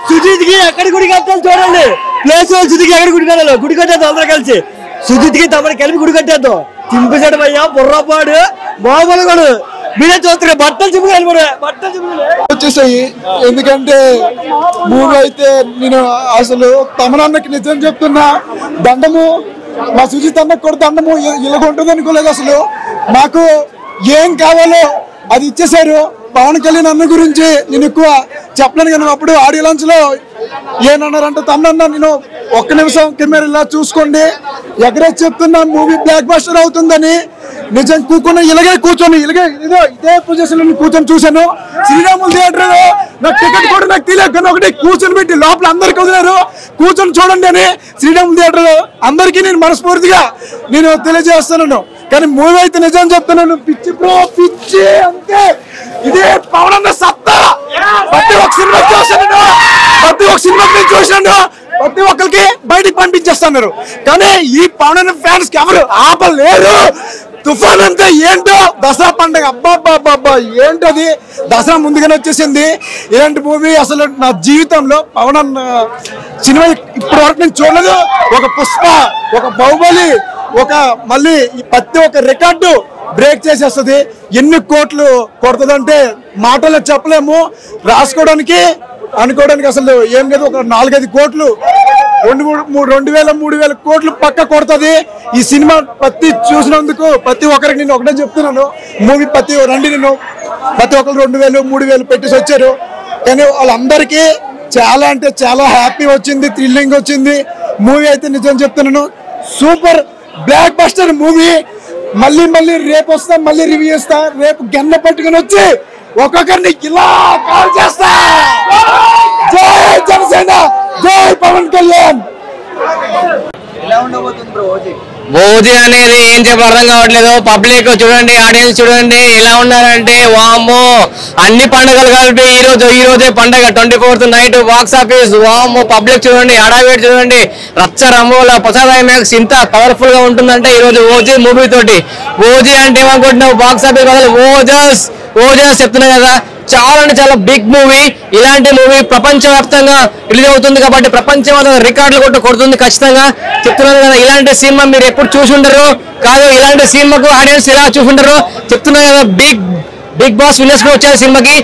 సుజిత్కి ఎక్కడ గుడి కట్టాలి చూడండి. ప్లేస్ సుజిత్కి ఎక్కడ గుడి కట్టాలి, గుడి కట్టేద్దాం అందరూ కలిసి. సుజిత్కి తమని కలిపి గుడి కట్టేద్దాం. తింపేశాడు అయ్యా బుర్రపాడు మామూలు కూడా మీరే చూస్తారు. బట్టలు చిమ్ములు వచ్చేసాయి. ఎందుకంటే మూవీ అయితే నేను అసలు తమనన్నకి నిజం చెప్తున్నా, దండము మా సుజిత్ అన్నకు కూడా దండము ఇలాగ ఉంటుంది అనుకోలేదు. అసలు మాకు ఏం కావాలో అది ఇచ్చేసారు. పవన్ కళ్యాణ్ అన్న గురించి నేను ఎక్కువ చెప్పలేను, కానీ అప్పుడు ఆడియో లాంచ్ లో ఏమన్నారంటే తమనన్న నేను ఒక్క నిమిషం కెమెరా ఇలా చూసుకోండి, ఎగరే చెప్తున్నా మూవీ బ్లాక్ బస్టర్ అవుతుందని. నిజం కూర్చొని ఇలాగే కూర్చొని ఇదే పొజిషన్ లో కూర్చొని చూశాను. శ్రీరాములు థియేటర్ నాకు టికెట్ కూడా నాకు తెలియక ఒకటి కూర్చొని పెట్టి లోపల అందరికి వదిలేరు, కూర్చొని చూడండి అని శ్రీరాములు థియేటర్ అందరికీ నేను మనస్ఫూర్తిగా నేను తెలియజేస్తున్నాను. కానీ మూవీ అయితే నిజం చెప్తున్నాను, పిచ్చి బ్రో పిచ్చి అంతే. ఇదే పవన్ అన్న సత్తా. ప్రతి ఒక్క సినిమా చూసాను, ప్రతి ఒక్క సినిమా చూసాను, ప్రతి ఒక్కరికి బయటికి పంపించేస్తున్నారు. కానీ ఈ పవన్ అన్న ఫ్యాన్స్ కి ఎవరు ఆపలేరు. తుఫాన్ అంతా ఏంటో దసరా పండుగ అబ్బాబ్బాబ్బా ఏంటది, దసరా ముందుగానే వచ్చేసింది. ఇలాంటి మూవీ అసలు నా జీవితంలో పవన్ అన్న సినిమా ఇప్పటి వరకు నేను చూడలేదు. ఒక పుష్ప, ఒక బాహుబలి, ఒక మళ్ళీ ప్రతి ఒక్క రికార్డు బ్రేక్ చేసేస్తుంది. ఎన్ని కోట్లు కొడుతుందంటే మాటల్లో చెప్పలేము, రాసుకోవడానికి అనుకోవడానికి అసలు ఏం లేదు. ఒక 4-5 కోట్లు 2,000-3,000 కోట్లు పక్క కొడుతుంది ఈ సినిమా. ప్రతి చూసినందుకు ప్రతి ఒక్కరికి నేను ఒకటే చెప్తున్నాను, మూవీ ప్రతి ఒక్కరు 2,000-3,000 పెట్టేసి వచ్చారు. కానీ వాళ్ళందరికీ చాలా అంటే చాలా హ్యాపీ వచ్చింది, థ్రిల్లింగ్ వచ్చింది. మూవీ అయితే నిజం చెప్తున్నాను సూపర్ బ్లాక్ బస్టర్ మూవీ. మళ్ళీ రేపు వస్తా, మళ్ళీ రివ్యూ చేస్తా. రేపు గన్న పట్టుకుని వచ్చి ఒక్కొక్కరిని ఇలా కాల్ చేస్తా. జై జనసేన, జై పవన్ కళ్యాణ్. ఓజీ అనేది ఏం చెప్పి అర్థం కావట్లేదు. పబ్లిక్ చూడండి, ఆడియన్స్ చూడండి ఎలా ఉన్నారంటే వామ్మో, అన్ని పండుగలు కలిపి ఈ రోజే పండుగ 24th నైట్ బాక్స్ ఆఫీస్. వామ్మో పబ్లిక్ చూడండి, హడావిడి చూడండి, రచ్చ రంబోల ప్రసాద్ ఐమాక్స్ ఇంత పవర్ఫుల్ గా ఉంటుందంటే ఈ రోజు ఓజీ మూవీ తోటి. ఓజీ అంటే ఏమనుకుంటున్నావు, బాక్స్ ఆఫీస్ బదులు ఓజస్ చెప్తున్నా కదా. చాలా అంటే చాలా బిగ్ మూవీ. ఇలాంటి మూవీ ప్రపంచవ్యాప్తంగా రిలీజ్ అవుతుంది కాబట్టి ప్రపంచం రికార్డులు కొడుతుంది ఖచ్చితంగా. చెప్తున్నాను కదా, ఇలాంటి సినిమా మీరు ఎప్పుడు చూసి ఉండరు కాదు, ఇలాంటి సినిమాకు ఆడియన్స్ ఎలా చూసి ఉండరు చెప్తున్నా కదా. బిగ్ బాస్ విన్నర్స్ కూడా వచ్చారు సినిమాకి,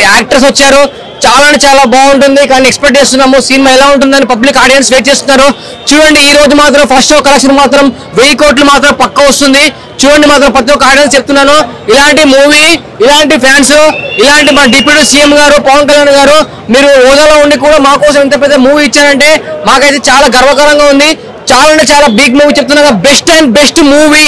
యాక్టర్స్ వచ్చారు. చాలా అంటే చాలా బాగుంటుంది. కానీ ఎక్స్పెక్ట్ చేస్తున్నాము సినిమా ఎలా ఉంటుందని పబ్లిక్ ఆడియన్స్ వెయిట్ చేస్తున్నారు. చూడండి ఈ రోజు మాత్రం ఫస్ట్ షో కలెక్షన్ మాత్రం 1000 కోట్లు మాత్రం పక్క వస్తుంది. చూడండి మాత్రం ప్రతి ఒక్క ఆడియన్స్ చెప్తున్నాను, ఇలాంటి మూవీ, ఇలాంటి ఫ్యాన్స్, ఇలాంటి మా డిప్యూటీ సీఎం గారు పవన్ కళ్యాణ్ గారు మీరు హోదాలో ఉండి కూడా మా కోసం ఇంత పెద్ద మూవీ ఇచ్చారంటే మాకైతే చాలా గర్వకారంగా ఉంది. చాలా అంటే చాలా బిగ్ మూవీ చెప్తున్నా, బెస్ట్ అండ్ బెస్ట్ మూవీ.